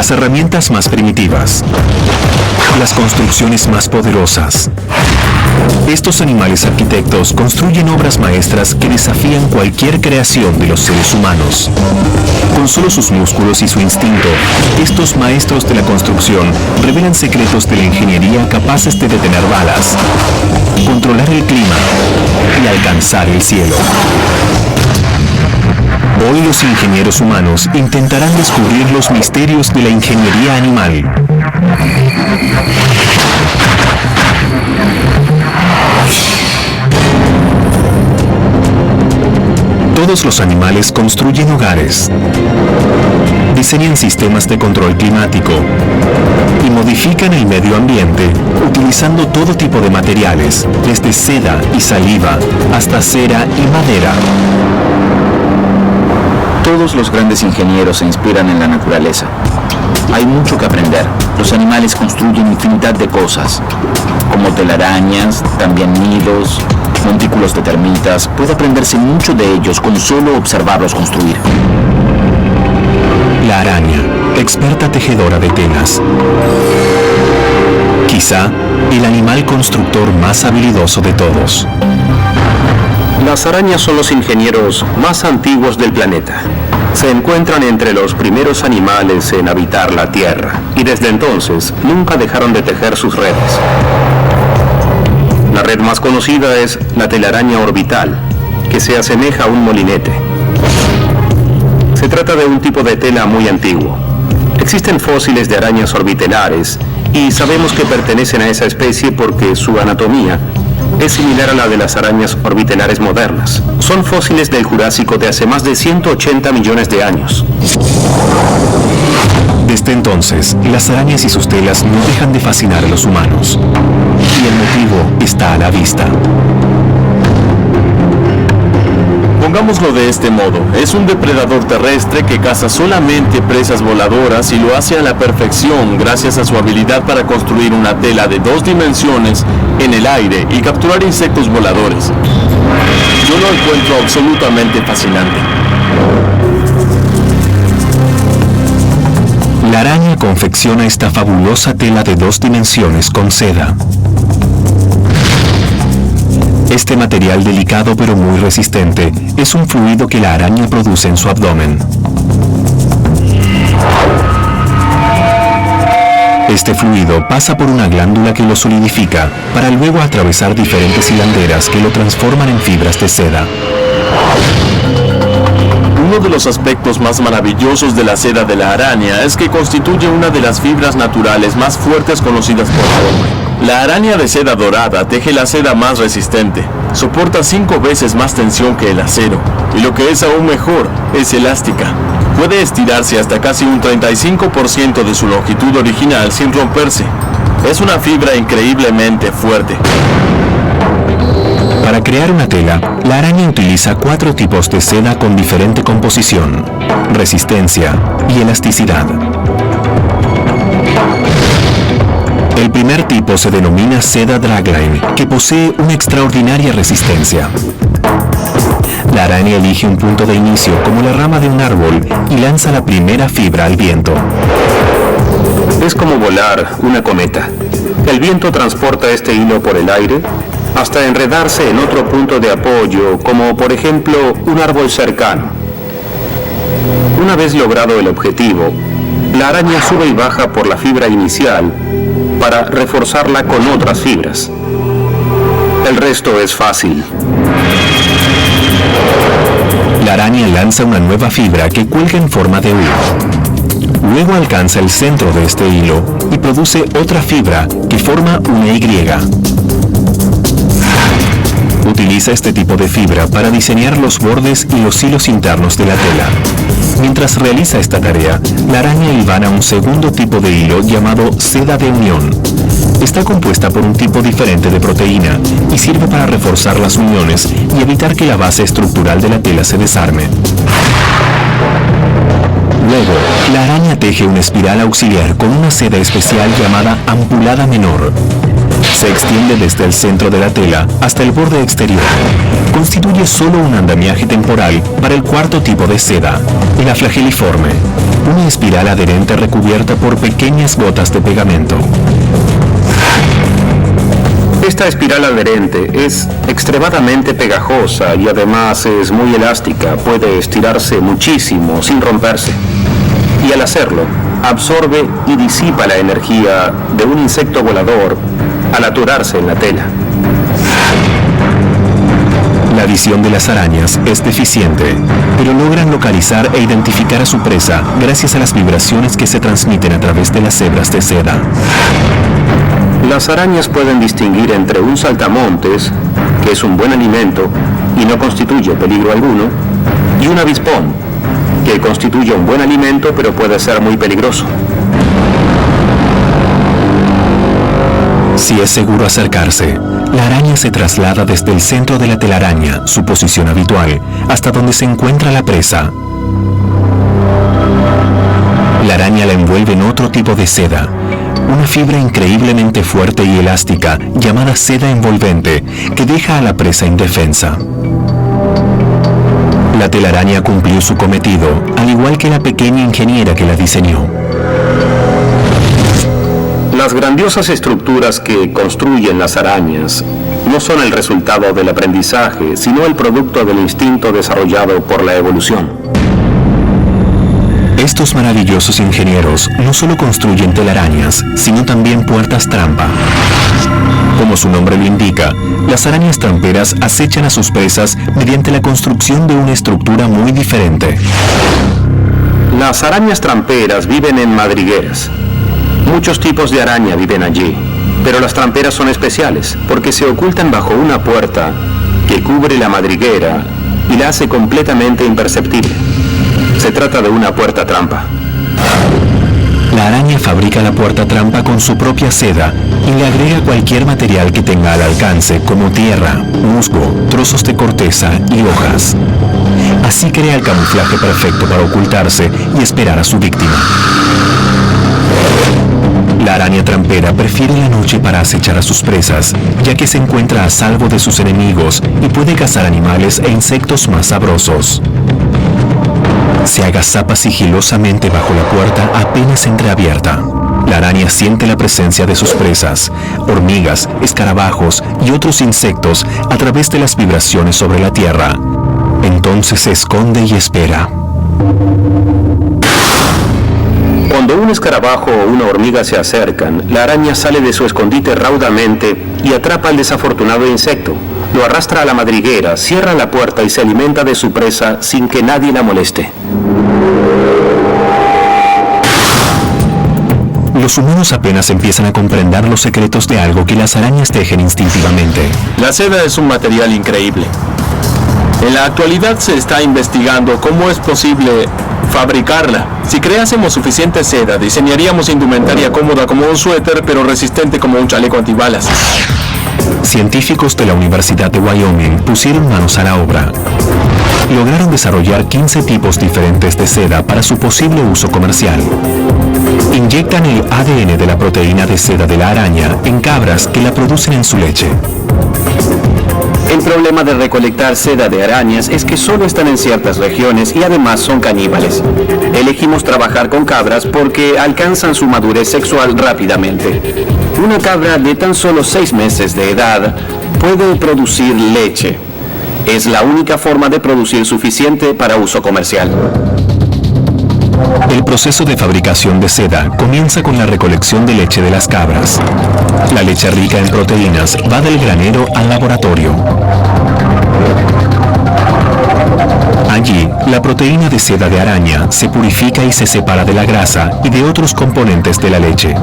las herramientas más primitivas, las construcciones más poderosas. Estos animales arquitectos construyen obras maestras que desafían cualquier creación de los seres humanos. Con solo sus músculos y su instinto, estos maestros de la construcción revelan secretos de la ingeniería capaces de detener balas, controlar el clima y alcanzar el cielo. Hoy los ingenieros humanos intentarán descubrir los misterios de la ingeniería animal. Todos los animales construyen hogares, diseñan sistemas de control climático y modifican el medio ambiente utilizando todo tipo de materiales, desde seda y saliva hasta cera y madera. Todos los grandes ingenieros se inspiran en la naturaleza. Hay mucho que aprender. Los animales construyen infinidad de cosas, como telarañas, también nidos, montículos de termitas. Puede aprenderse mucho de ellos con solo observarlos construir. La araña, experta tejedora de telas. Quizá el animal constructor más habilidoso de todos. Las arañas son los ingenieros más antiguos del planeta. Se encuentran entre los primeros animales en habitar la Tierra y desde entonces nunca dejaron de tejer sus redes. La red más conocida es la telaraña orbital, que se asemeja a un molinete. Se trata de un tipo de tela muy antiguo. Existen fósiles de arañas orbitalares y sabemos que pertenecen a esa especie porque su anatomía es similar a la de las arañas orbitalares modernas. Son fósiles del Jurásico de hace más de 180 millones de años. Desde entonces, las arañas y sus telas no dejan de fascinar a los humanos. Y el motivo está a la vista. Pongámoslo de este modo, es un depredador terrestre que caza solamente presas voladoras y lo hace a la perfección gracias a su habilidad para construir una tela de 2 dimensiones en el aire y capturar insectos voladores. Yo lo encuentro absolutamente fascinante. La araña confecciona esta fabulosa tela de 2 dimensiones con seda. Este material delicado pero muy resistente es un fluido que la araña produce en su abdomen. Este fluido pasa por una glándula que lo solidifica para luego atravesar diferentes hilanderas que lo transforman en fibras de seda. Uno de los aspectos más maravillosos de la seda de la araña es que constituye una de las fibras naturales más fuertes conocidas por el hombre. La araña de seda dorada teje la seda más resistente, soporta 5 veces más tensión que el acero, y lo que es aún mejor, es elástica. Puede estirarse hasta casi un 35% de su longitud original sin romperse. Es una fibra increíblemente fuerte. Para crear una tela, la araña utiliza 4 tipos de seda con diferente composición, resistencia y elasticidad. El primer tipo se denomina seda dragline, que posee una extraordinaria resistencia. La araña elige un punto de inicio como la rama de un árbol y lanza la primera fibra al viento. Es como volar una cometa. El viento transporta este hilo por el aire hasta enredarse en otro punto de apoyo, como por ejemplo un árbol cercano. Una vez logrado el objetivo, la araña sube y baja por la fibra inicial para reforzarla con otras fibras. El resto es fácil. La araña lanza una nueva fibra que cuelga en forma de U. Luego alcanza el centro de este hilo y produce otra fibra que forma una Y. Utiliza este tipo de fibra para diseñar los bordes y los hilos internos de la tela. Mientras realiza esta tarea, la araña hilvana un segundo tipo de hilo llamado seda de unión. Está compuesta por un tipo diferente de proteína y sirve para reforzar las uniones y evitar que la base estructural de la tela se desarme. Luego, la araña teje una espiral auxiliar con una seda especial llamada ampulada menor. Se extiende desde el centro de la tela hasta el borde exterior. Constituye solo un andamiaje temporal para el cuarto tipo de seda, la flageliforme, una espiral adherente recubierta por pequeñas gotas de pegamento. Esta espiral adherente es extremadamente pegajosa y además es muy elástica, puede estirarse muchísimo sin romperse. Y al hacerlo, absorbe y disipa la energía de un insecto volador al aturarse en la tela. La visión de las arañas es deficiente, pero logran localizar e identificar a su presa gracias a las vibraciones que se transmiten a través de las hebras de seda. Las arañas pueden distinguir entre un saltamontes, que es un buen alimento y no constituye peligro alguno, y un avispón, que constituye un buen alimento pero puede ser muy peligroso. Si es seguro acercarse, la araña se traslada desde el centro de la telaraña, su posición habitual, hasta donde se encuentra la presa. La araña la envuelve en otro tipo de seda, una fibra increíblemente fuerte y elástica llamada seda envolvente que deja a la presa indefensa. La telaraña cumplió su cometido, al igual que la pequeña ingeniera que la diseñó. Las grandiosas estructuras que construyen las arañas no son el resultado del aprendizaje, sino el producto del instinto desarrollado por la evolución. Estos maravillosos ingenieros no solo construyen telarañas, sino también puertas trampa. Como su nombre lo indica, las arañas tramperas acechan a sus presas mediante la construcción de una estructura muy diferente. Las arañas tramperas viven en madrigueras. Muchos tipos de araña viven allí, pero las tramperas son especiales porque se ocultan bajo una puerta que cubre la madriguera y la hace completamente imperceptible. Se trata de una puerta trampa. La araña fabrica la puerta trampa con su propia seda y le agrega cualquier material que tenga al alcance, como tierra, musgo, trozos de corteza y hojas. Así crea el camuflaje perfecto para ocultarse y esperar a su víctima. La araña trampera prefiere la noche para acechar a sus presas, ya que se encuentra a salvo de sus enemigos y puede cazar animales e insectos más sabrosos. Se agazapa sigilosamente bajo la puerta apenas entreabierta. La araña siente la presencia de sus presas, hormigas, escarabajos y otros insectos a través de las vibraciones sobre la tierra. Entonces se esconde y espera. Cuando un escarabajo o una hormiga se acercan, la araña sale de su escondite raudamente y atrapa al desafortunado insecto. Lo arrastra a la madriguera, cierra la puerta y se alimenta de su presa sin que nadie la moleste. Los humanos apenas empiezan a comprender los secretos de algo que las arañas tejen instintivamente. La seda es un material increíble. En la actualidad se está investigando cómo es posible fabricarla. Si creásemos suficiente seda, diseñaríamos indumentaria cómoda como un suéter, pero resistente como un chaleco antibalas. Científicos de la Universidad de Wyoming pusieron manos a la obra. Lograron desarrollar 15 tipos diferentes de seda para su posible uso comercial. Inyectan el ADN de la proteína de seda de la araña en cabras que la producen en su leche. El problema de recolectar seda de arañas es que solo están en ciertas regiones y además son caníbales. Elegimos trabajar con cabras porque alcanzan su madurez sexual rápidamente. Una cabra de tan solo 6 meses de edad puede producir leche. Es la única forma de producir suficiente para uso comercial. El proceso de fabricación de seda comienza con la recolección de leche de las cabras. La leche rica en proteínas va del granero al laboratorio. Allí, la proteína de seda de araña se purifica y se separa de la grasa y de otros componentes de la leche.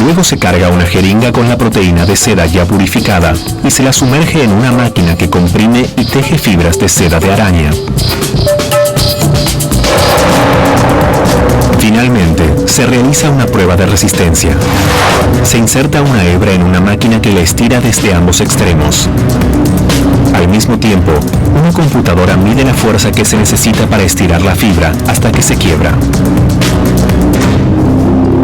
Luego se carga una jeringa con la proteína de seda ya purificada y se la sumerge en una máquina que comprime y teje fibras de seda de araña. Finalmente, se realiza una prueba de resistencia. Se inserta una hebra en una máquina que la estira desde ambos extremos. Al mismo tiempo, una computadora mide la fuerza que se necesita para estirar la fibra hasta que se quiebra.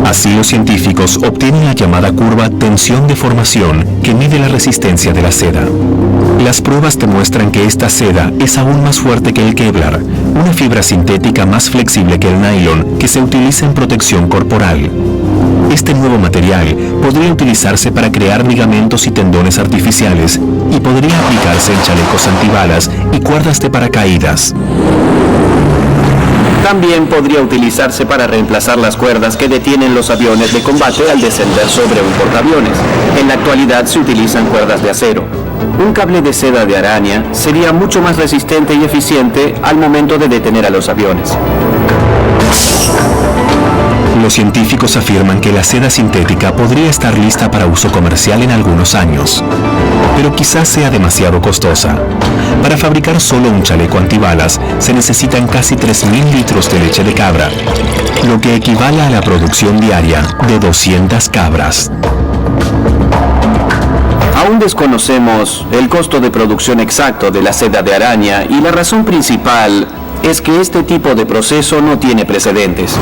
Así los científicos obtienen la llamada curva tensión-deformación que mide la resistencia de la seda. Las pruebas demuestran que esta seda es aún más fuerte que el Kevlar, una fibra sintética más flexible que el nylon que se utiliza en protección corporal. Este nuevo material podría utilizarse para crear ligamentos y tendones artificiales y podría aplicarse en chalecos antibalas y cuerdas de paracaídas. También podría utilizarse para reemplazar las cuerdas que detienen los aviones de combate al descender sobre un portaaviones. En la actualidad se utilizan cuerdas de acero. Un cable de seda de araña sería mucho más resistente y eficiente al momento de detener a los aviones. Los científicos afirman que la seda sintética podría estar lista para uso comercial en algunos años, pero quizás sea demasiado costosa. Para fabricar solo un chaleco antibalas se necesitan casi 3.000 litros de leche de cabra, lo que equivale a la producción diaria de 200 cabras. Aún desconocemos el costo de producción exacto de la seda de araña y la razón principal es que este tipo de proceso no tiene precedentes.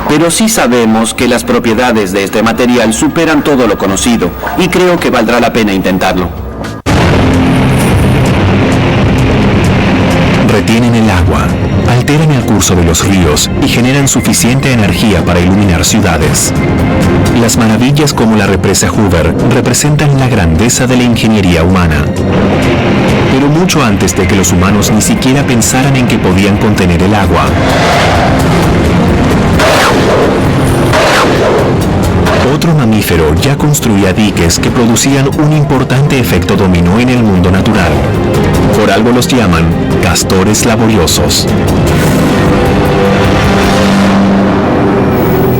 Pero sí sabemos que las propiedades de este material superan todo lo conocido y creo que valdrá la pena intentarlo. Retienen el agua, alteran el curso de los ríos y generan suficiente energía para iluminar ciudades. Las maravillas como la represa Hoover representan la grandeza de la ingeniería humana. Pero mucho antes de que los humanos ni siquiera pensaran en que podían contener el agua, otro mamífero ya construía diques que producían un importante efecto dominó en el mundo natural. Por algo los llaman castores laboriosos.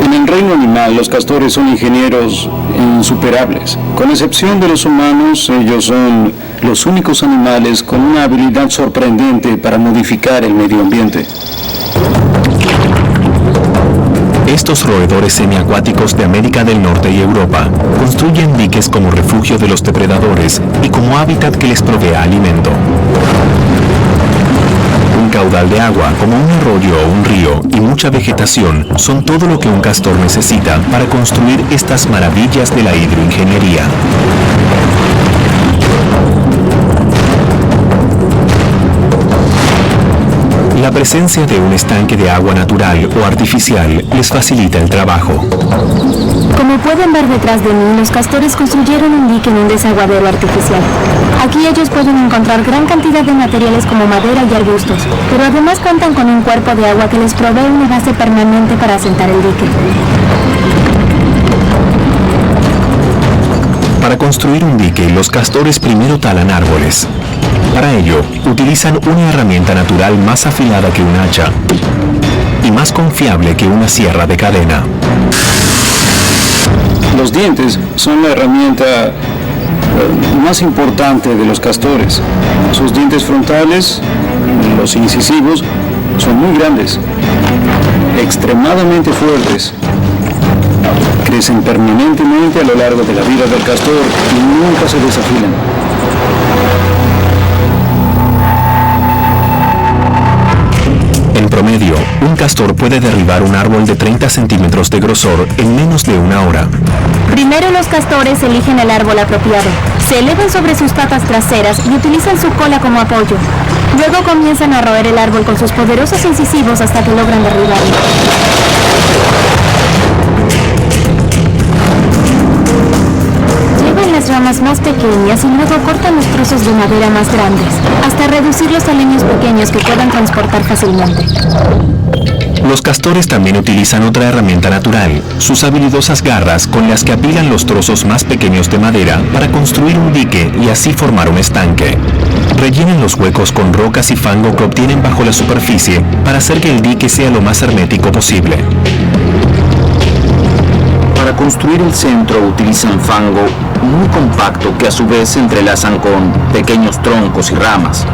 En el reino animal, los castores son ingenieros insuperables. Con excepción de los humanos, ellos son los únicos animales con una habilidad sorprendente para modificar el medio ambiente. Estos roedores semiacuáticos de América del Norte y Europa construyen diques como refugio de los depredadores y como hábitat que les provea alimento. Un caudal de agua, como un arroyo o un río, y mucha vegetación son todo lo que un castor necesita para construir estas maravillas de la hidroingeniería. La presencia de un estanque de agua natural o artificial les facilita el trabajo. Como pueden ver detrás de mí, los castores construyeron un dique en un desaguadero artificial. Aquí ellos pueden encontrar gran cantidad de materiales como madera y arbustos, pero además cuentan con un cuerpo de agua que les provee una base permanente para asentar el dique. Para construir un dique, los castores primero talan árboles. Para ello, utilizan una herramienta natural más afilada que un hacha y más confiable que una sierra de cadena. Los dientes son la herramienta más importante de los castores. Sus dientes frontales, los incisivos, son muy grandes, extremadamente fuertes. Crecen permanentemente a lo largo de la vida del castor y nunca se desafilan. En promedio, un castor puede derribar un árbol de 30 centímetros de grosor en menos de una hora. Primero los castores eligen el árbol apropiado, se elevan sobre sus patas traseras y utilizan su cola como apoyo. Luego comienzan a roer el árbol con sus poderosos incisivos hasta que logran derribarlo. Llevan las ramas más pequeñas y luego cortan los trozos de madera más grandes, hasta reducirlos a leños pequeños que puedan transportar fácilmente. Los castores también utilizan otra herramienta natural, sus habilidosas garras con las que apilan los trozos más pequeños de madera para construir un dique y así formar un estanque. Rellenan los huecos con rocas y fango que obtienen bajo la superficie para hacer que el dique sea lo más hermético posible. Para construir el centro utilizan fango muy compacto que a su vez se entrelazan con pequeños troncos y ramas.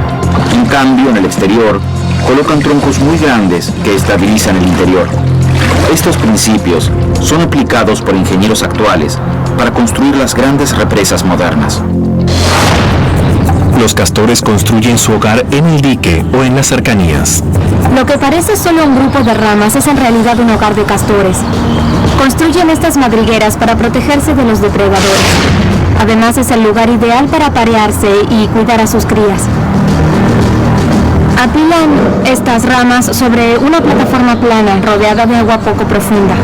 En cambio, en el exterior, colocan troncos muy grandes que estabilizan el interior. Estos principios son aplicados por ingenieros actuales para construir las grandes represas modernas. Los castores construyen su hogar en el dique o en las cercanías. Lo que parece solo un grupo de ramas es en realidad un hogar de castores. Construyen estas madrigueras para protegerse de los depredadores. Además, es el lugar ideal para aparearse y cuidar a sus crías. Apilan estas ramas sobre una plataforma plana rodeada de agua poco profunda.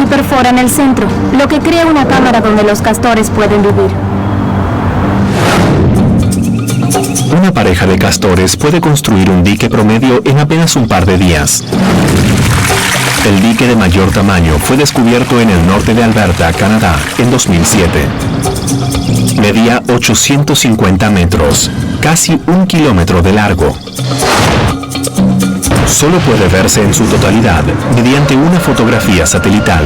Y perforan el centro, lo que crea una cámara donde los castores pueden vivir. Una pareja de castores puede construir un dique promedio en apenas un par de días. El dique de mayor tamaño fue descubierto en el norte de Alberta, Canadá, en 2007. Medía 850 metros, casi 1 kilómetro de largo. Solo puede verse en su totalidad mediante una fotografía satelital.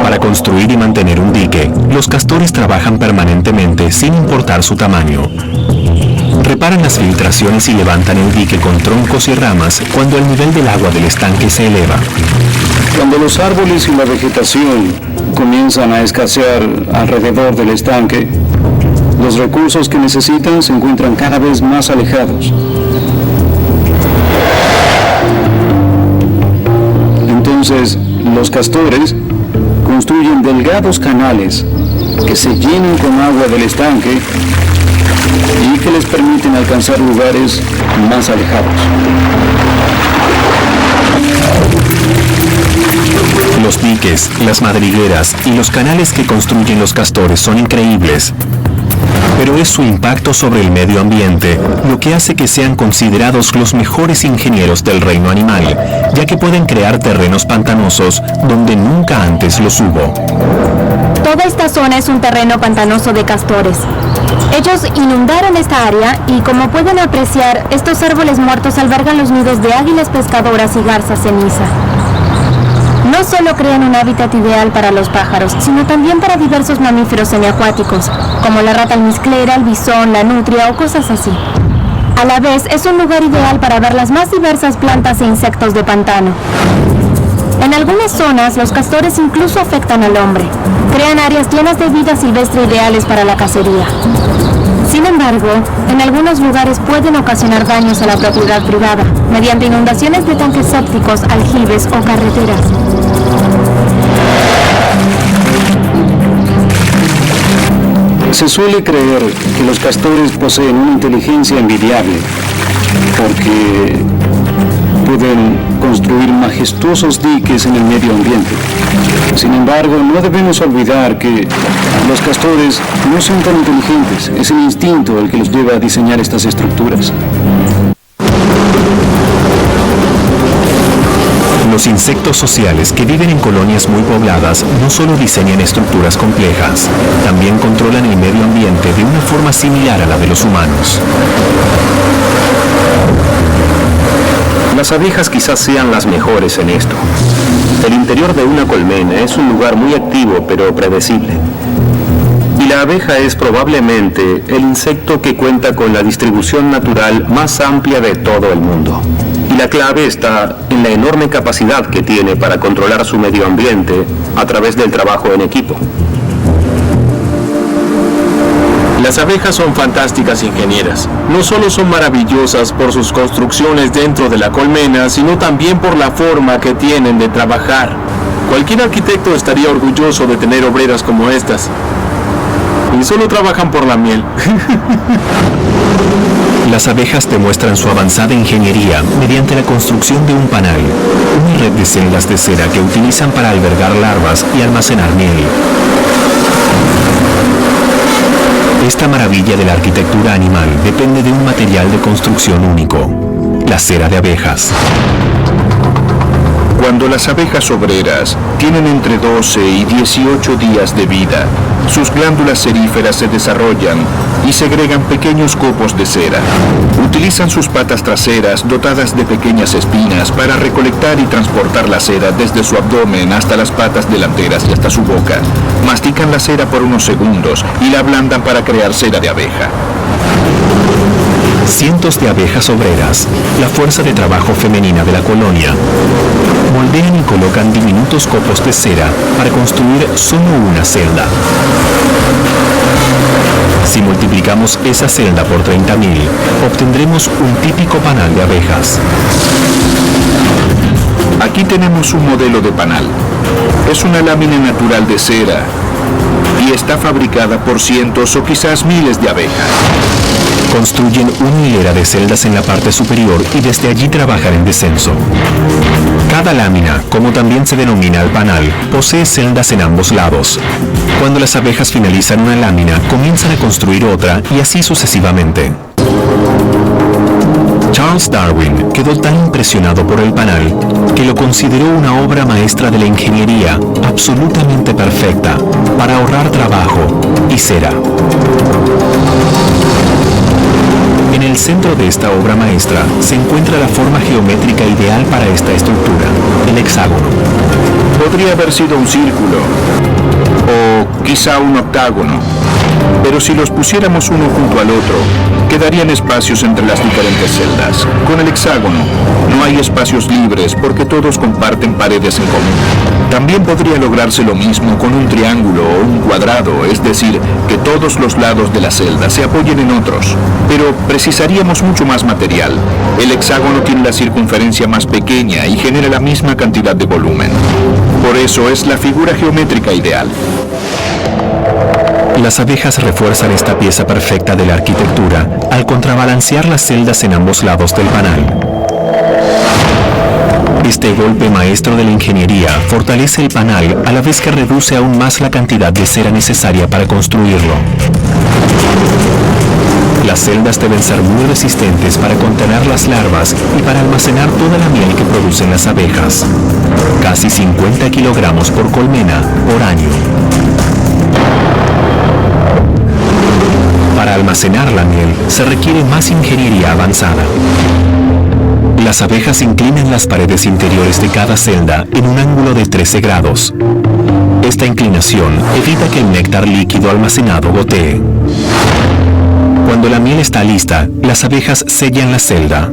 Para construir y mantener un dique, los castores trabajan permanentemente sin importar su tamaño. Reparan las filtraciones y levantan el dique con troncos y ramas cuando el nivel del agua del estanque se eleva. Cuando los árboles y la vegetación comienzan a escasear alrededor del estanque, los recursos que necesitan se encuentran cada vez más alejados. Entonces, los castores construyen delgados canales que se llenan con agua del estanque y que les permiten alcanzar lugares más alejados. Los diques, las madrigueras y los canales que construyen los castores son increíbles, pero es su impacto sobre el medio ambiente lo que hace que sean considerados los mejores ingenieros del reino animal, ya que pueden crear terrenos pantanosos donde nunca antes los hubo. Toda esta zona es un terreno pantanoso de castores. Ellos inundaron esta área y, como pueden apreciar, estos árboles muertos albergan los nidos de águilas pescadoras y garzas ceniza. No solo crean un hábitat ideal para los pájaros, sino también para diversos mamíferos semiacuáticos, como la rata almizclera, el bisón, la nutria o cosas así. A la vez, es un lugar ideal para ver las más diversas plantas e insectos de pantano. En algunas zonas, los castores incluso afectan al hombre. Crean áreas llenas de vida silvestre ideales para la cacería. Sin embargo, en algunos lugares pueden ocasionar daños a la propiedad privada, mediante inundaciones de tanques sépticos, aljibes o carreteras. Se suele creer que los castores poseen una inteligencia envidiable, porque pueden construir majestuosos diques en el medio ambiente. Sin embargo, no debemos olvidar que los castores no son tan inteligentes. Es el instinto el que los lleva a diseñar estas estructuras. Los insectos sociales que viven en colonias muy pobladas no solo diseñan estructuras complejas, también controlan el medio ambiente de una forma similar a la de los humanos. Las abejas quizás sean las mejores en esto. El interior de una colmena es un lugar muy activo pero predecible. Y la abeja es probablemente el insecto que cuenta con la distribución natural más amplia de todo el mundo. Y la clave está en la enorme capacidad que tiene para controlar su medio ambiente a través del trabajo en equipo. Las abejas son fantásticas ingenieras. No solo son maravillosas por sus construcciones dentro de la colmena, sino también por la forma que tienen de trabajar. Cualquier arquitecto estaría orgulloso de tener obreras como estas. Y solo trabajan por la miel. Las abejas demuestran su avanzada ingeniería mediante la construcción de un panal, una red de celdas de cera que utilizan para albergar larvas y almacenar miel. Esta maravilla de la arquitectura animal depende de un material de construcción único, la cera de abejas. Cuando las abejas obreras tienen entre 12 y 18 días de vida, sus glándulas ceríferas se desarrollan y segregan pequeños copos de cera. Utilizan sus patas traseras dotadas de pequeñas espinas para recolectar y transportar la cera desde su abdomen hasta las patas delanteras y hasta su boca. Mastican la cera por unos segundos y la ablandan para crear cera de abeja. Cientos de abejas obreras, la fuerza de trabajo femenina de la colonia, moldean y colocan diminutos copos de cera para construir solo una celda. Si multiplicamos esa celda por 30.000, obtendremos un típico panal de abejas. Aquí tenemos un modelo de panal. Es una lámina natural de cera y está fabricada por cientos o quizás miles de abejas. Construyen una hilera de celdas en la parte superior y desde allí trabajan en descenso. Cada lámina, como también se denomina el panal, posee celdas en ambos lados. Cuando las abejas finalizan una lámina, comienzan a construir otra y así sucesivamente. Charles Darwin quedó tan impresionado por el panal que lo consideró una obra maestra de la ingeniería absolutamente perfecta para ahorrar trabajo y cera. En el centro de esta obra maestra se encuentra la forma geométrica ideal para esta estructura, el hexágono. Podría haber sido un círculo o quizá un octágono, pero si los pusiéramos uno junto al otro, quedarían espacios entre las diferentes celdas. Con el hexágono no hay espacios libres porque todos comparten paredes en común. También podría lograrse lo mismo con un triángulo o un cuadrado, es decir, que todos los lados de la celda se apoyen en otros, pero precisaríamos mucho más material. El hexágono tiene la circunferencia más pequeña y genera la misma cantidad de volumen. Por eso es la figura geométrica ideal. Las abejas refuerzan esta pieza perfecta de la arquitectura al contrabalancear las celdas en ambos lados del panal. Este golpe maestro de la ingeniería fortalece el panal a la vez que reduce aún más la cantidad de cera necesaria para construirlo. Las celdas deben ser muy resistentes para contener las larvas y para almacenar toda la miel que producen las abejas. Casi 50 kilogramos por colmena por año. Para almacenar la miel se requiere más ingeniería avanzada. Las abejas inclinan las paredes interiores de cada celda en un ángulo de 13 grados. Esta inclinación evita que el néctar líquido almacenado gotee. Cuando la miel está lista, las abejas sellan la celda.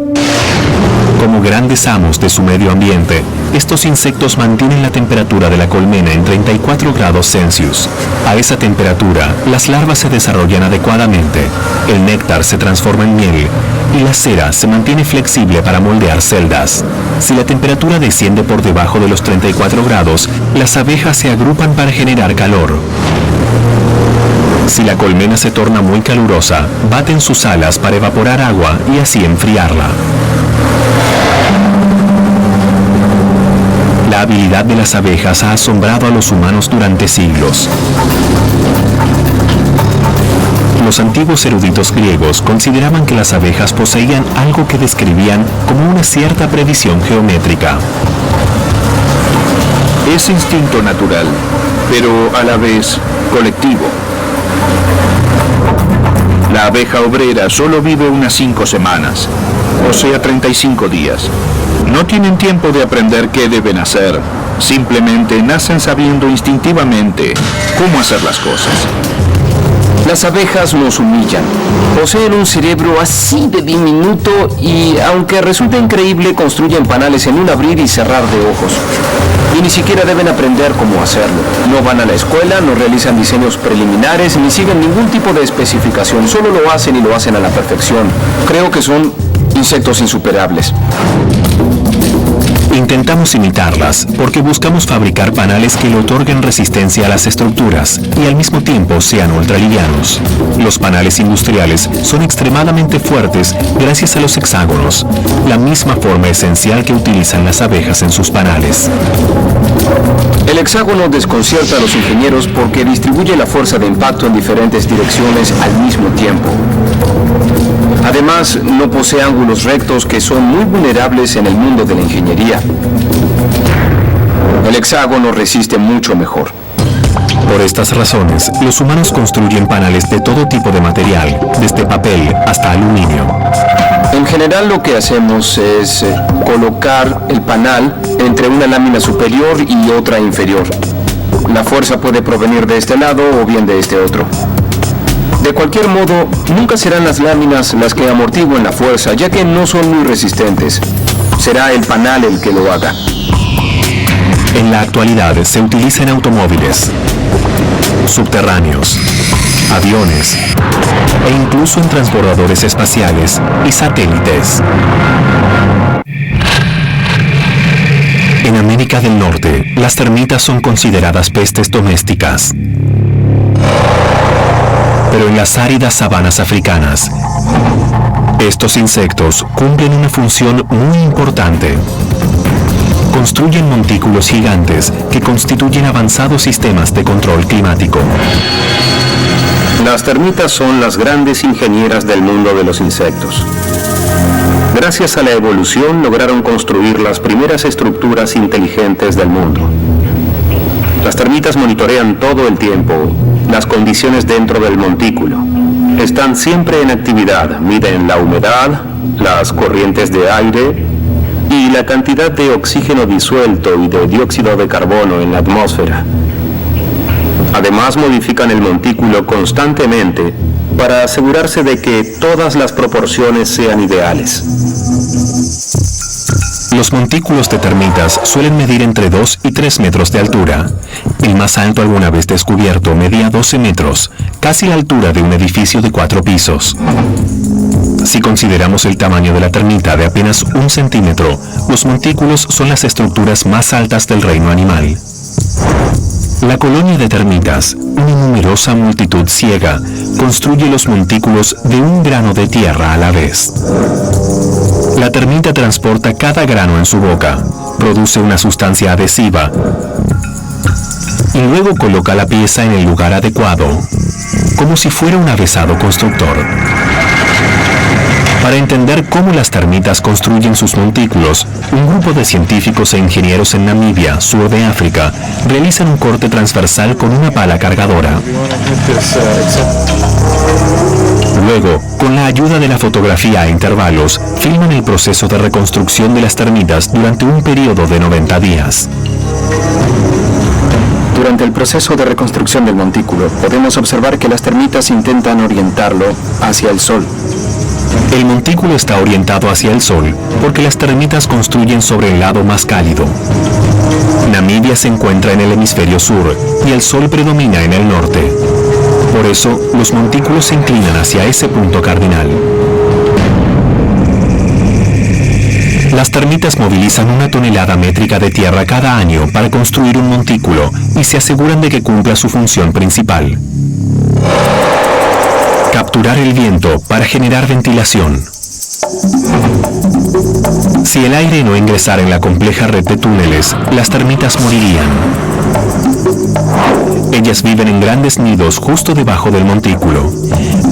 Como grandes amos de su medio ambiente, estos insectos mantienen la temperatura de la colmena en 34 grados Celsius. A esa temperatura, las larvas se desarrollan adecuadamente, el néctar se transforma en miel y la cera se mantiene flexible para moldear celdas. Si la temperatura desciende por debajo de los 34 grados, las abejas se agrupan para generar calor. Si la colmena se torna muy calurosa, baten sus alas para evaporar agua y así enfriarla. La habilidad de las abejas ha asombrado a los humanos durante siglos. Los antiguos eruditos griegos consideraban que las abejas poseían algo que describían como una cierta previsión geométrica. Es instinto natural, pero a la vez colectivo. La abeja obrera solo vive unas 5 semanas, o sea 35 días. No tienen tiempo de aprender qué deben hacer, simplemente nacen sabiendo instintivamente cómo hacer las cosas. Las abejas nos humillan. Poseen un cerebro así de diminuto y, aunque resulta increíble, construyen panales en un abrir y cerrar de ojos. Y ni siquiera deben aprender cómo hacerlo. No van a la escuela, no realizan diseños preliminares, ni siguen ningún tipo de especificación. Solo lo hacen y lo hacen a la perfección. Creo que son insectos insuperables. Intentamos imitarlas porque buscamos fabricar panales que le otorguen resistencia a las estructuras y al mismo tiempo sean ultralivianos. Los panales industriales son extremadamente fuertes gracias a los hexágonos, la misma forma esencial que utilizan las abejas en sus panales. El hexágono desconcierta a los ingenieros porque distribuye la fuerza de impacto en diferentes direcciones al mismo tiempo. Además, no posee ángulos rectos que son muy vulnerables en el mundo de la ingeniería. El hexágono resiste mucho mejor. Por estas razones, los humanos construyen panales de todo tipo de material, desde papel hasta aluminio. En general, lo que hacemos es colocar el panal entre una lámina superior y otra inferior. La fuerza puede provenir de este lado o bien de este otro. De cualquier modo, nunca serán las láminas las que amortiguen la fuerza, ya que no son muy resistentes. Será el panal el que lo haga. En la actualidad se utiliza en automóviles, subterráneos, aviones e incluso en transbordadores espaciales y satélites. En América del Norte, las termitas son consideradas pestes domésticas. Pero en las áridas sabanas africanas, estos insectos cumplen una función muy importante. Construyen montículos gigantes que constituyen avanzados sistemas de control climático. Las termitas son las grandes ingenieras del mundo de los insectos. Gracias a la evolución lograron construir las primeras estructuras inteligentes del mundo. Las termitas monitorean todo el tiempo las condiciones dentro del montículo. Están siempre en actividad, miden la humedad, las corrientes de aire y la cantidad de oxígeno disuelto y de dióxido de carbono en la atmósfera. Además, modifican el montículo constantemente para asegurarse de que todas las proporciones sean ideales. Los montículos de termitas suelen medir entre 2 y 3 metros de altura. El más alto alguna vez descubierto medía 12 metros, casi la altura de un edificio de 4 pisos. Si consideramos el tamaño de la termita de apenas 1 centímetro, los montículos son las estructuras más altas del reino animal. La colonia de termitas, una numerosa multitud ciega, construye los montículos de un grano de tierra a la vez. La termita transporta cada grano en su boca, produce una sustancia adhesiva y luego coloca la pieza en el lugar adecuado, como si fuera un avezado constructor. Para entender cómo las termitas construyen sus montículos, un grupo de científicos e ingenieros en Namibia, sur de África, realizan un corte transversal con una pala cargadora. Luego, con la ayuda de la fotografía a intervalos, filman el proceso de reconstrucción de las termitas durante un periodo de 90 días. Durante el proceso de reconstrucción del montículo, podemos observar que las termitas intentan orientarlo hacia el sol. El montículo está orientado hacia el sol porque las termitas construyen sobre el lado más cálido. Namibia se encuentra en el hemisferio sur y el sol predomina en el norte. Por eso, los montículos se inclinan hacia ese punto cardinal. Las termitas movilizan 1 tonelada métrica de tierra cada año para construir un montículo y se aseguran de que cumpla su función principal: capturar el viento para generar ventilación. Si el aire no ingresara en la compleja red de túneles, las termitas morirían. Ellas viven en grandes nidos justo debajo del montículo.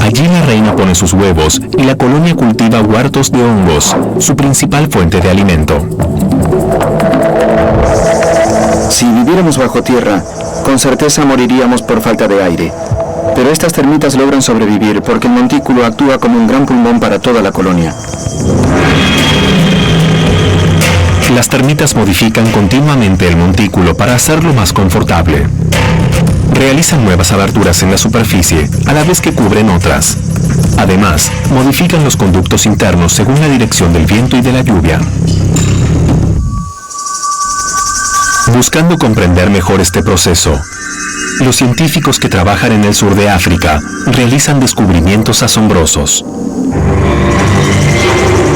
Allí la reina pone sus huevos y la colonia cultiva huertos de hongos, su principal fuente de alimento. Si viviéramos bajo tierra, con certeza moriríamos por falta de aire. Pero estas termitas logran sobrevivir porque el montículo actúa como un gran pulmón para toda la colonia. Las termitas modifican continuamente el montículo para hacerlo más confortable. Realizan nuevas aberturas en la superficie, a la vez que cubren otras. Además, modifican los conductos internos según la dirección del viento y de la lluvia. Buscando comprender mejor este proceso, los científicos que trabajan en el sur de África realizan descubrimientos asombrosos.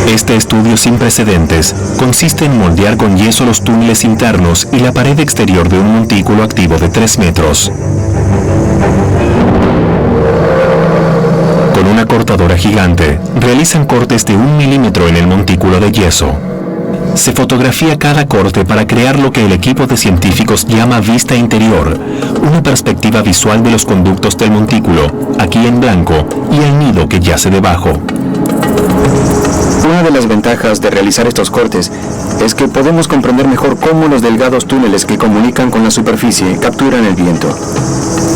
Este estudio sin precedentes consiste en moldear con yeso los túneles internos y la pared exterior de un montículo activo de 3 metros. Con una cortadora gigante, realizan cortes de 1 milímetro en el montículo de yeso. Se fotografía cada corte para crear lo que el equipo de científicos llama vista interior, una perspectiva visual de los conductos del montículo, aquí en blanco, y el nido que yace debajo. Una de las ventajas de realizar estos cortes es que podemos comprender mejor cómo los delgados túneles que comunican con la superficie capturan el viento.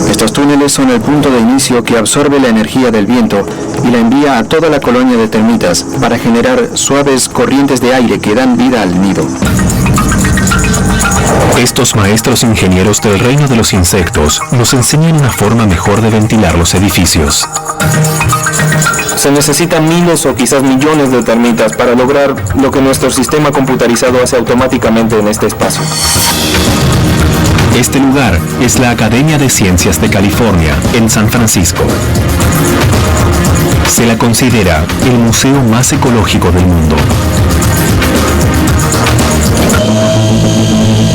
Estos túneles son el punto de inicio que absorbe la energía del viento y la envía a toda la colonia de termitas para generar suaves corrientes de aire que dan vida al nido. Estos maestros ingenieros del reino de los insectos nos enseñan una forma mejor de ventilar los edificios. Se necesitan miles o quizás millones de termitas para lograr lo que nuestro sistema computarizado hace automáticamente en este espacio. Este lugar es la Academia de Ciencias de California, en San Francisco. Se la considera el museo más ecológico del mundo.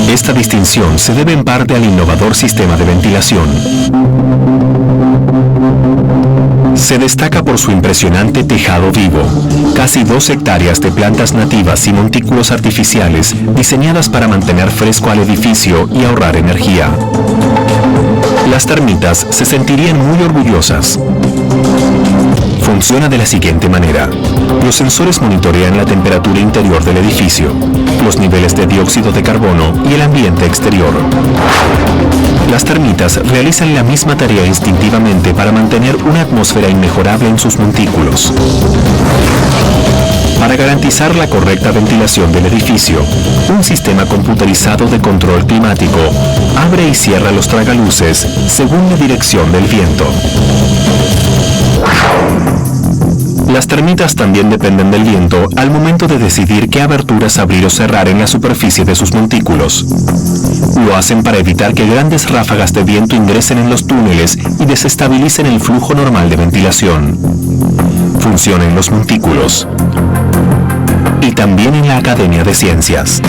Esta distinción se debe en parte al innovador sistema de ventilación. Se destaca por su impresionante tejado vivo, casi 2 hectáreas de plantas nativas y montículos artificiales diseñadas para mantener fresco al edificio y ahorrar energía. Las termitas se sentirían muy orgullosas. Funciona de la siguiente manera. Los sensores monitorean la temperatura interior del edificio, los niveles de dióxido de carbono y el ambiente exterior. Las termitas realizan la misma tarea instintivamente para mantener una atmósfera inmejorable en sus montículos. Para garantizar la correcta ventilación del edificio, un sistema computerizado de control climático abre y cierra los tragaluces según la dirección del viento. Las termitas también dependen del viento al momento de decidir qué aberturas abrir o cerrar en la superficie de sus montículos. Lo hacen para evitar que grandes ráfagas de viento ingresen en los túneles y desestabilicen el flujo normal de ventilación. Funciona en los montículos y también en la Academia de Ciencias.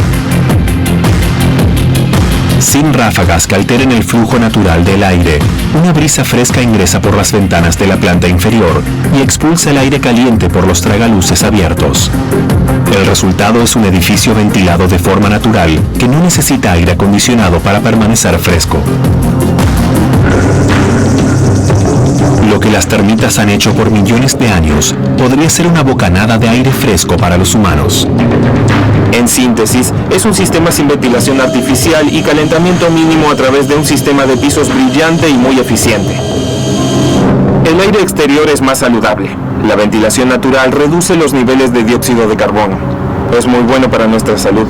Sin ráfagas que alteren el flujo natural del aire, una brisa fresca ingresa por las ventanas de la planta inferior y expulsa el aire caliente por los tragaluces abiertos. El resultado es un edificio ventilado de forma natural que no necesita aire acondicionado para permanecer fresco. Lo que las termitas han hecho por millones de años podría ser una bocanada de aire fresco para los humanos. En síntesis, es un sistema sin ventilación artificial y calentamiento mínimo a través de un sistema de pisos brillante y muy eficiente. El aire exterior es más saludable. La ventilación natural reduce los niveles de dióxido de carbono. Es muy bueno para nuestra salud.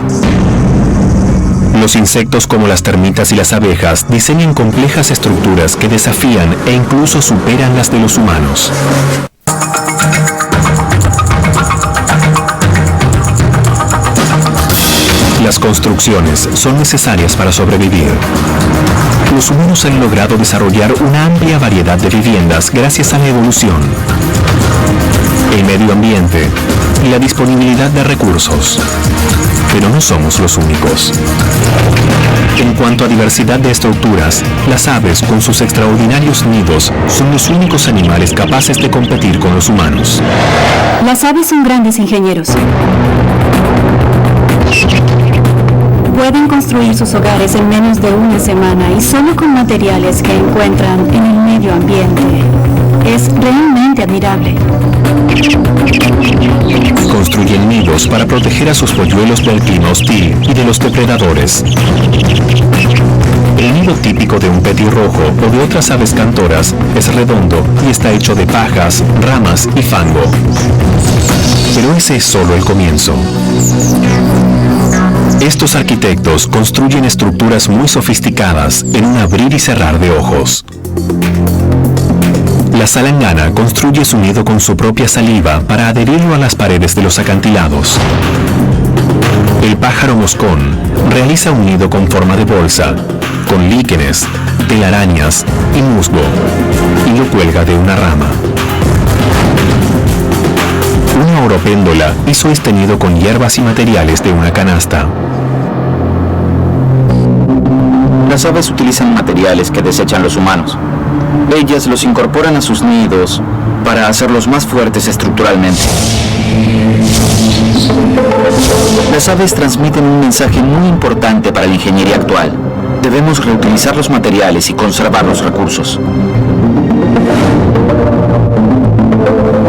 Los insectos como las termitas y las abejas diseñan complejas estructuras que desafían e incluso superan las de los humanos. Las construcciones son necesarias para sobrevivir. Los humanos han logrado desarrollar una amplia variedad de viviendas gracias a la evolución, el medio ambiente y la disponibilidad de recursos. Pero no somos los únicos. En cuanto a diversidad de estructuras, las aves con sus extraordinarios nidos son los únicos animales capaces de competir con los humanos. Las aves son grandes ingenieros. Pueden construir sus hogares en menos de una semana y solo con materiales que encuentran en el medio ambiente. Es realmente admirable. Construyen nidos para proteger a sus polluelos del clima hostil y de los depredadores. El nido típico de un petirrojo o de otras aves cantoras es redondo y está hecho de pajas, ramas y fango. Pero ese es solo el comienzo. Estos arquitectos construyen estructuras muy sofisticadas en un abrir y cerrar de ojos. La salangana construye su nido con su propia saliva para adherirlo a las paredes de los acantilados. El pájaro moscón realiza un nido con forma de bolsa, con líquenes, telarañas y musgo, y lo cuelga de una rama. Una oropéndola hizo este nido con hierbas y materiales de una canasta. Las aves utilizan materiales que desechan los humanos. Ellas los incorporan a sus nidos para hacerlos más fuertes estructuralmente. Las aves transmiten un mensaje muy importante para la ingeniería actual. Debemos reutilizar los materiales y conservar los recursos.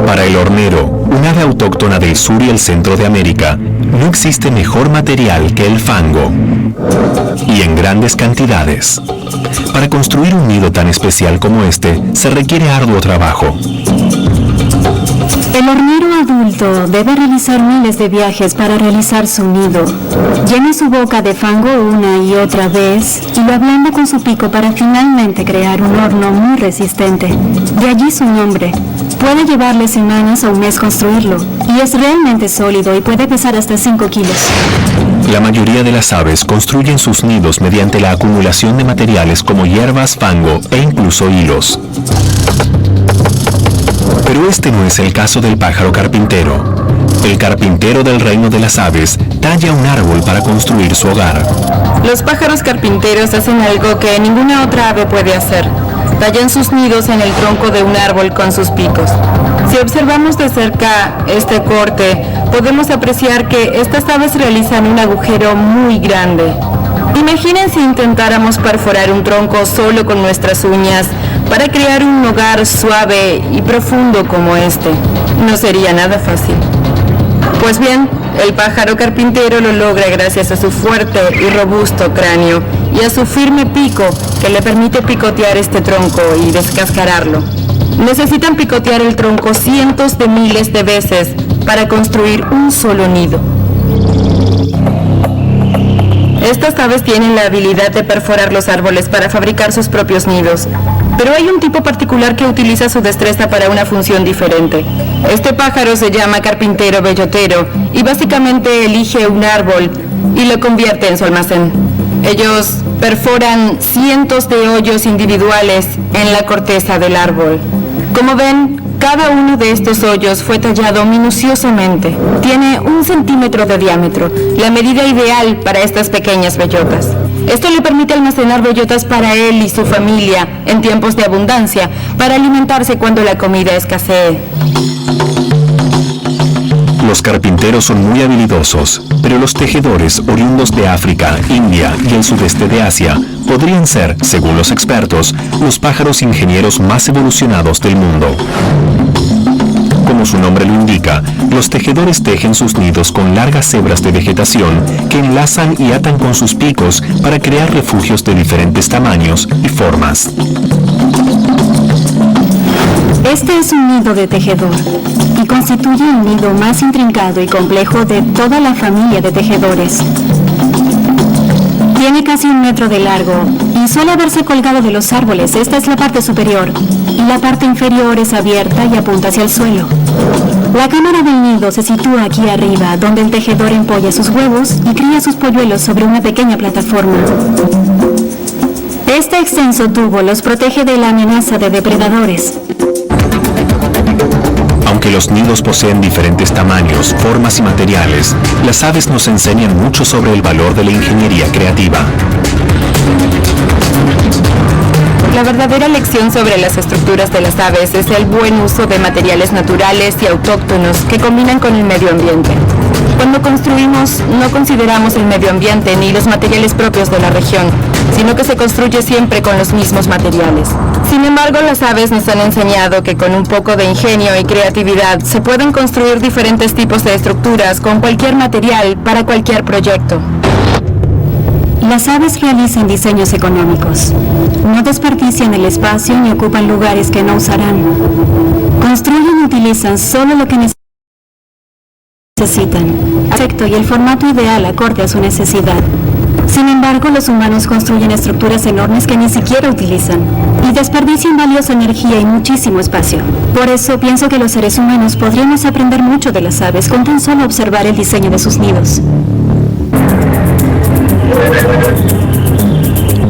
Para el hornero, un ave autóctona del sur y el centro de América, no existe mejor material que el fango, y en grandes cantidades. Para construir un nido tan especial como este, se requiere arduo trabajo. El hornero adulto debe realizar miles de viajes para realizar su nido. Llena su boca de fango una y otra vez y lo ablanda con su pico para finalmente crear un horno muy resistente. De allí su nombre. Puede llevarle semanas o un mes construirlo y es realmente sólido y puede pesar hasta 5 kilos. La mayoría de las aves construyen sus nidos mediante la acumulación de materiales como hierbas, fango e incluso hilos. Pero este no es el caso del pájaro carpintero. El carpintero del reino de las aves talla un árbol para construir su hogar. Los pájaros carpinteros hacen algo que ninguna otra ave puede hacer. Tallan sus nidos en el tronco de un árbol con sus picos. Si observamos de cerca este corte, podemos apreciar que estas aves realizan un agujero muy grande. Imaginen si intentáramos perforar un tronco solo con nuestras uñas para crear un hogar suave y profundo como este. No sería nada fácil. Pues bien, el pájaro carpintero lo logra gracias a su fuerte y robusto cráneo y a su firme pico que le permite picotear este tronco y descascararlo. Necesitan picotear el tronco cientos de miles de veces para construir un solo nido. Estas aves tienen la habilidad de perforar los árboles para fabricar sus propios nidos, pero hay un tipo particular que utiliza su destreza para una función diferente. Este pájaro se llama carpintero bellotero y básicamente elige un árbol y lo convierte en su almacén. Ellos perforan cientos de hoyos individuales en la corteza del árbol. Como ven, cada uno de estos hoyos fue tallado minuciosamente. Tiene 1 centímetro de diámetro, la medida ideal para estas pequeñas bellotas. Esto le permite almacenar bellotas para él y su familia en tiempos de abundancia, para alimentarse cuando la comida escasee. Los carpinteros son muy habilidosos, pero los tejedores oriundos de África, India y el sudeste de Asia podrían ser, según los expertos, los pájaros ingenieros más evolucionados del mundo. Como su nombre lo indica, los tejedores tejen sus nidos con largas hebras de vegetación que enlazan y atan con sus picos para crear refugios de diferentes tamaños y formas. Este es un nido de tejedor y constituye el nido más intrincado y complejo de toda la familia de tejedores. Tiene casi 1 metro de largo y suele haberse colgado de los árboles. Esta es la parte superior y la parte inferior es abierta y apunta hacia el suelo. La cámara del nido se sitúa aquí arriba, donde el tejedor empolla sus huevos y cría sus polluelos sobre una pequeña plataforma. Este extenso tubo los protege de la amenaza de depredadores. Aunque los nidos poseen diferentes tamaños, formas y materiales, las aves nos enseñan mucho sobre el valor de la ingeniería creativa. La verdadera lección sobre las estructuras de las aves es el buen uso de materiales naturales y autóctonos que combinan con el medio ambiente. Cuando construimos, no consideramos el medio ambiente ni los materiales propios de la región, sino que se construye siempre con los mismos materiales. Sin embargo, las aves nos han enseñado que con un poco de ingenio y creatividad se pueden construir diferentes tipos de estructuras con cualquier material para cualquier proyecto. Las aves realizan diseños económicos. No desperdician el espacio ni ocupan lugares que no usarán. Construyen y utilizan solo lo que necesitan, y el formato ideal acorde a su necesidad. Sin embargo, los humanos construyen estructuras enormes que ni siquiera utilizan y desperdician valiosa energía y muchísimo espacio. Por eso pienso que los seres humanos podríamos aprender mucho de las aves con tan solo observar el diseño de sus nidos.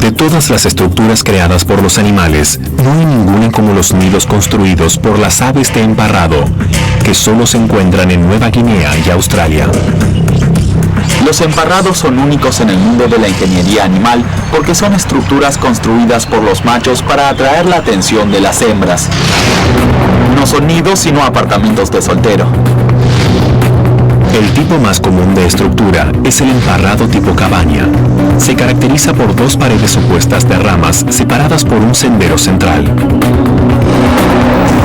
De todas las estructuras creadas por los animales, no hay ninguna como los nidos construidos por las aves de emparrado, que solo se encuentran en Nueva Guinea y Australia. Los emparrados son únicos en el mundo de la ingeniería animal porque son estructuras construidas por los machos para atraer la atención de las hembras. No son nidos sino apartamentos de soltero. El tipo más común de estructura es el emparrado tipo cabaña. Se caracteriza por 2 paredes opuestas de ramas separadas por un sendero central.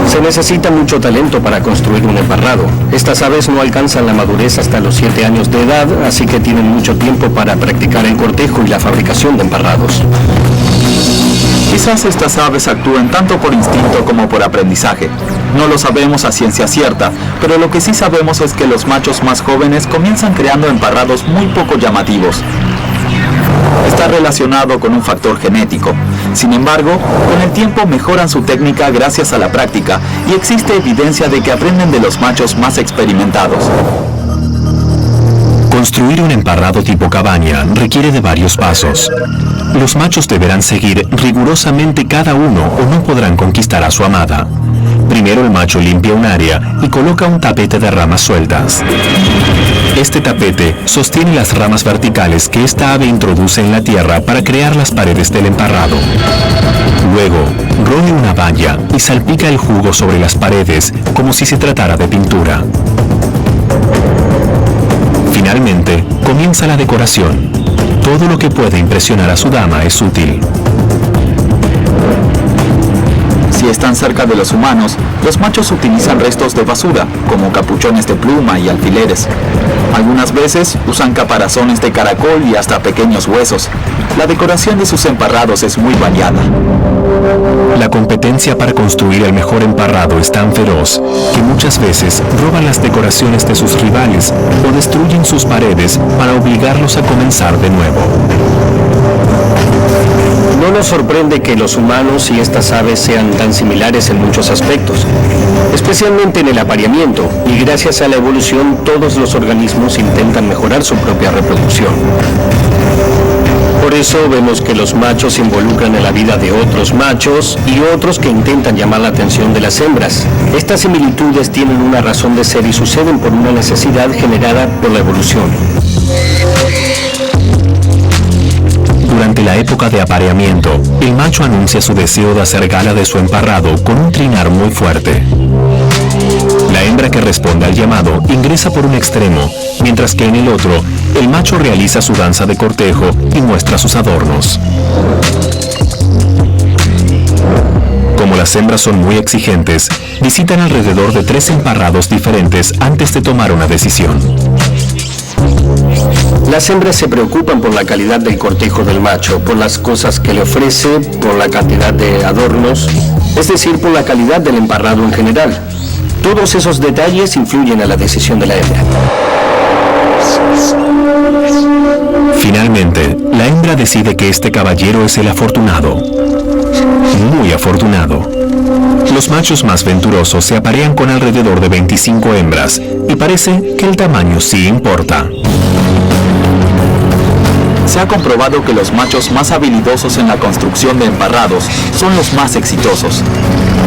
Se necesita mucho talento para construir un emparrado. Estas aves no alcanzan la madurez hasta los 7 años de edad, así que tienen mucho tiempo para practicar el cortejo y la fabricación de emparrados. Quizás estas aves actúen tanto por instinto como por aprendizaje. No lo sabemos a ciencia cierta, pero lo que sí sabemos es que los machos más jóvenes comienzan creando emparrados muy poco llamativos. Está relacionado con un factor genético. Sin embargo, con el tiempo mejoran su técnica gracias a la práctica y existe evidencia de que aprenden de los machos más experimentados. Construir un emparrado tipo cabaña requiere de varios pasos. Los machos deberán seguir rigurosamente cada uno o no podrán conquistar a su amada. Primero el macho limpia un área y coloca un tapete de ramas sueltas. Este tapete sostiene las ramas verticales que esta ave introduce en la tierra para crear las paredes del emparrado. Luego, roe una valla y salpica el jugo sobre las paredes como si se tratara de pintura. Finalmente, comienza la decoración. Todo lo que puede impresionar a su dama es útil. Si están cerca de los humanos, los machos utilizan restos de basura, como capuchones de pluma y alfileres. Algunas veces usan caparazones de caracol y hasta pequeños huesos. La decoración de sus emparrados es muy variada. La competencia para construir el mejor emparrado es tan feroz que muchas veces roban las decoraciones de sus rivales o destruyen sus paredes para obligarlos a comenzar de nuevo. No nos sorprende que los humanos y estas aves sean tan similares en muchos aspectos, especialmente en el apareamiento, y gracias a la evolución todos los organismos intentan mejorar su propia reproducción. Por eso vemos que los machos se involucran en la vida de otros machos y otros que intentan llamar la atención de las hembras. Estas similitudes tienen una razón de ser y suceden por una necesidad generada por la evolución. Durante la época de apareamiento, el macho anuncia su deseo de hacer gala de su emparrado con un trinar muy fuerte. La hembra que responde al llamado ingresa por un extremo, mientras que en el otro, el macho realiza su danza de cortejo y muestra sus adornos. Como las hembras son muy exigentes, visitan alrededor de 3 emparrados diferentes antes de tomar una decisión. Las hembras se preocupan por la calidad del cortejo del macho, por las cosas que le ofrece, por la cantidad de adornos, es decir, por la calidad del emparrado en general. Todos esos detalles influyen a la decisión de la hembra. Finalmente, la hembra decide que este caballero es el afortunado. Muy afortunado. Los machos más venturosos se aparean con alrededor de 25 hembras, y parece que el tamaño sí importa. Se ha comprobado que los machos más habilidosos en la construcción de emparrados son los más exitosos.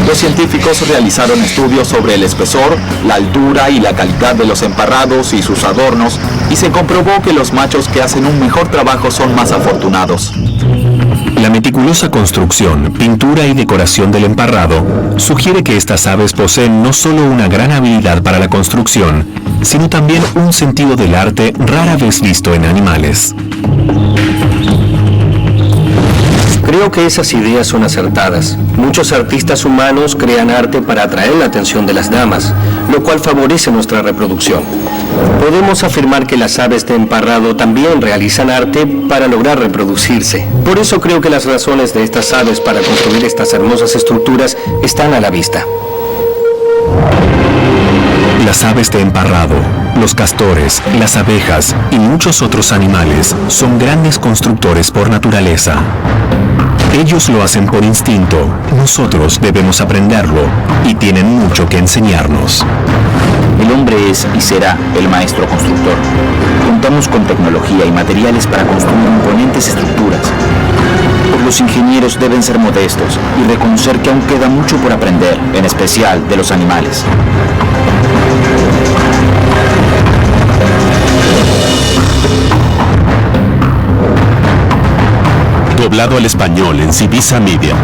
Los científicos realizaron estudios sobre el espesor, la altura y la calidad de los emparrados y sus adornos, y se comprobó que los machos que hacen un mejor trabajo son más afortunados. La meticulosa construcción, pintura y decoración del emparrado sugiere que estas aves poseen no solo una gran habilidad para la construcción, sino también un sentido del arte rara vez visto en animales. Creo que esas ideas son acertadas. Muchos artistas humanos crean arte para atraer la atención de las damas, lo cual favorece nuestra reproducción. Podemos afirmar que las aves de emparrado también realizan arte para lograr reproducirse. Por eso creo que las razones de estas aves para construir estas hermosas estructuras están a la vista. Las aves de emparrado, los castores, las abejas y muchos otros animales son grandes constructores por naturaleza. Ellos lo hacen por instinto, nosotros debemos aprenderlo y tienen mucho que enseñarnos. El hombre es y será el maestro constructor. Contamos con tecnología y materiales para construir imponentes estructuras. Pero los ingenieros deben ser modestos y reconocer que aún queda mucho por aprender, en especial de los animales. Doblado al español en Civisa Media.